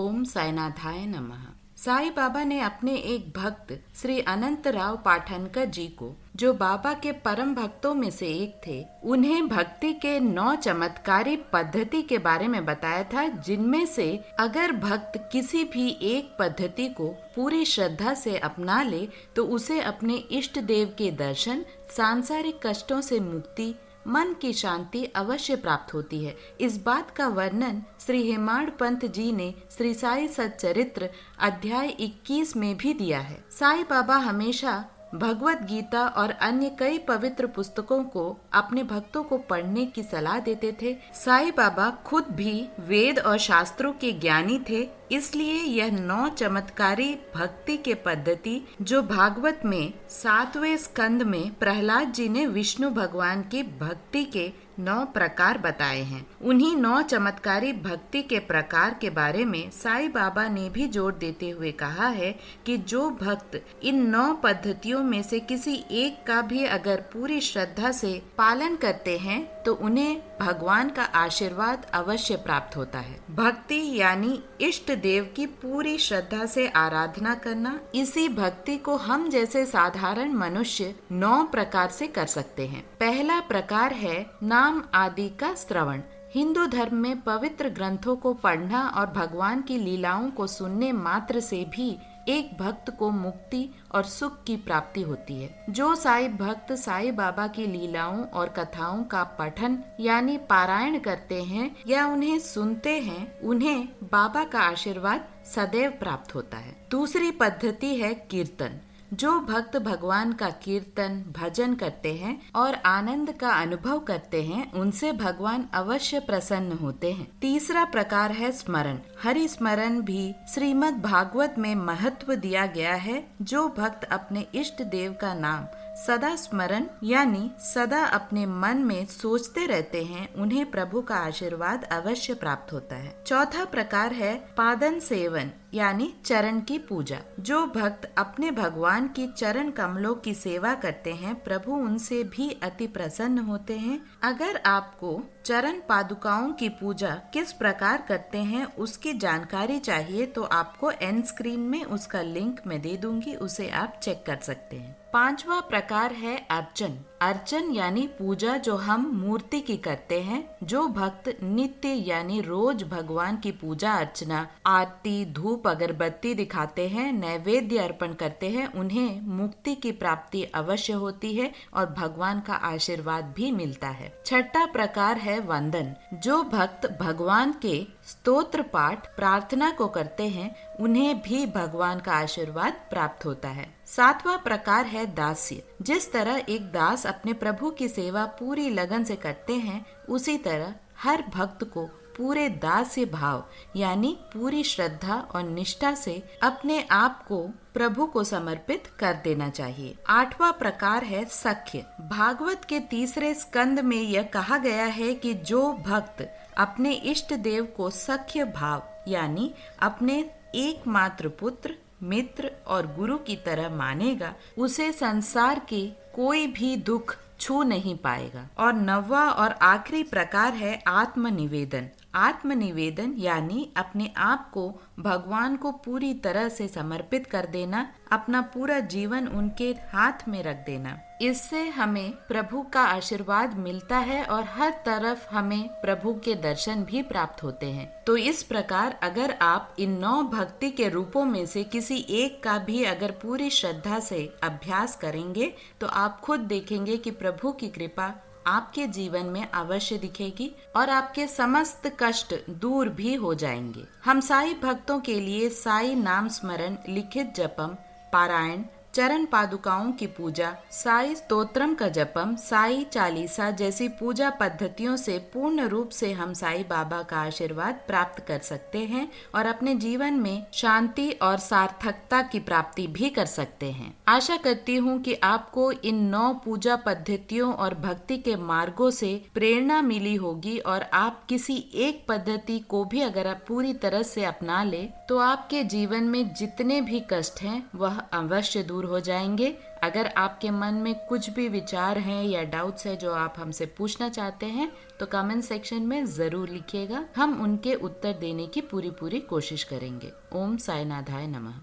ओम साईनाथाय नमः। साईं बाबा ने अपने एक भक्त श्री अनंतराव पाठनकर जी को, जो बाबा के परम भक्तों में से एक थे, उन्हें भक्ति के 9 चमत्कारी पद्धति के बारे में बताया था, जिनमें से अगर भक्त किसी भी एक पद्धति को पूरी श्रद्धा से अपना ले तो उसे अपने इष्ट देव के दर्शन, सांसारिक कष्टों से मुक्ति, मन की शांति अवश्य प्राप्त होती है। इस बात का वर्णन श्री हेमाड़ पंत जी ने श्री साई सच्चरित्र अध्याय 21 में भी दिया है। साईं बाबा हमेशा भगवत गीता और अन्य कई पवित्र पुस्तकों को अपने भक्तों को पढ़ने की सलाह देते थे। साईं बाबा खुद भी वेद और शास्त्रों के ज्ञानी थे, इसलिए यह 9 चमत्कारी भक्ति के पद्धति जो भागवत में 7वें स्कंद में प्रहलाद जी ने विष्णु भगवान की भक्ति के 9 प्रकार बताए हैं, उन्हीं 9 चमत्कारी भक्ति के प्रकार के बारे में साईं बाबा ने भी जोर देते हुए कहा है कि जो भक्त इन 9 पद्धतियों में से किसी एक का भी अगर पूरी श्रद्धा से पालन करते हैं तो उन्हें भगवान का आशीर्वाद अवश्य प्राप्त होता है। भक्ति यानी इष्ट देव की पूरी श्रद्धा से आराधना करना। इसी भक्ति को हम जैसे साधारण मनुष्य 9 प्रकार से कर सकते हैं। पहला प्रकार है नाम आदि का श्रवण। हिंदू धर्म में पवित्र ग्रंथों को पढ़ना और भगवान की लीलाओं को सुनने मात्र से भी एक भक्त को मुक्ति और सुख की प्राप्ति होती है। जो साईं भक्त साईं बाबा की लीलाओं और कथाओं का पठन यानी पारायण करते हैं या उन्हें सुनते हैं, उन्हें बाबा का आशीर्वाद सदैव प्राप्त होता है। दूसरी पद्धति है कीर्तन। जो भक्त भगवान का कीर्तन भजन करते हैं और आनंद का अनुभव करते हैं, उनसे भगवान अवश्य प्रसन्न होते हैं। तीसरा प्रकार है स्मरण। हरि स्मरण भी श्रीमद् भागवत में महत्व दिया गया है। जो भक्त अपने इष्ट देव का नाम सदा स्मरण यानी सदा अपने मन में सोचते रहते हैं, उन्हें प्रभु का आशीर्वाद अवश्य प्राप्त होता है। चौथा प्रकार है पादन सेवन यानी चरण की पूजा। जो भक्त अपने भगवान की चरण कमलों की सेवा करते हैं, प्रभु उनसे भी अति प्रसन्न होते हैं। अगर आपको चरण पादुकाओं की पूजा किस प्रकार करते हैं उसकी जानकारी चाहिए तो आपको एंड स्क्रीन में उसका लिंक मैं दे दूंगी, उसे आप चेक कर सकते हैं। 5वां प्रकार है अर्चन। अर्चन यानी पूजा जो हम मूर्ति की करते हैं। जो भक्त नित्य यानी रोज भगवान की पूजा अर्चना, आरती, धूप, अगरबत्ती दिखाते हैं, नैवेद्य अर्पण करते हैं, उन्हें मुक्ति की प्राप्ति अवश्य होती है और भगवान का आशीर्वाद भी मिलता है। 6वां प्रकार है वंदन। जो भक्त भगवान के स्तोत्र पाठ प्रार्थना को करते हैं, उन्हें भी भगवान का आशीर्वाद प्राप्त होता है। 7वां प्रकार है दास्य। जिस तरह एक दास अपने प्रभु की सेवा पूरी लगन से करते हैं, उसी तरह हर भक्त को पूरे दास्य भाव यानी पूरी श्रद्धा और निष्ठा से अपने आप को प्रभु को समर्पित कर देना चाहिए। 8वां प्रकार है सख्य। भागवत के 3 स्कंद में यह कहा गया है कि जो भक्त अपने इष्ट देव को सख्य भाव यानी अपने एकमात्र पुत्र, मित्र और गुरु की तरह मानेगा, उसे संसार के कोई भी दुख छू नहीं पाएगा। और 9वां और आखिरी प्रकार है आत्मनिवेदन। आत्मनिवेदन यानी अपने आप को भगवान को पूरी तरह से समर्पित कर देना, अपना पूरा जीवन उनके हाथ में रख देना। इससे हमें प्रभु का आशीर्वाद मिलता है और हर तरफ हमें प्रभु के दर्शन भी प्राप्त होते हैं। तो इस प्रकार अगर आप इन 9 भक्ति के रूपों में से किसी एक का भी अगर पूरी श्रद्धा से अभ्यास करेंगे तो आप खुद देखेंगे कि प्रभु की कृपा आपके जीवन में अवश्य दिखेगी और आपके समस्त कष्ट दूर भी हो जाएंगे। हम साईं भक्तों के लिए साईं नाम स्मरण, लिखित जपम, पारायण, चरण पादुकाओं की पूजा, साई स्तोत्रम का जपम, साई चालीसा जैसी पूजा पद्धतियों से पूर्ण रूप से हम साईं बाबा का आशीर्वाद प्राप्त कर सकते हैं और अपने जीवन में शांति और सार्थकता की प्राप्ति भी कर सकते हैं। आशा करती हूँ कि आपको इन 9 पूजा पद्धतियों और भक्ति के मार्गों से प्रेरणा मिली होगी और आप किसी एक पद्धति को भी अगर आप पूरी तरह से अपना ले तो आपके जीवन में जितने भी कष्ट हैं वह अवश्य दूर हो जाएंगे। अगर आपके मन में कुछ भी विचार हैं या डाउट्स है जो आप हमसे पूछना चाहते हैं तो कमेंट सेक्शन में ज़रूर लिखिएगा। हम उनके उत्तर देने की पूरी कोशिश करेंगे। ओम साईनाथाय नमः।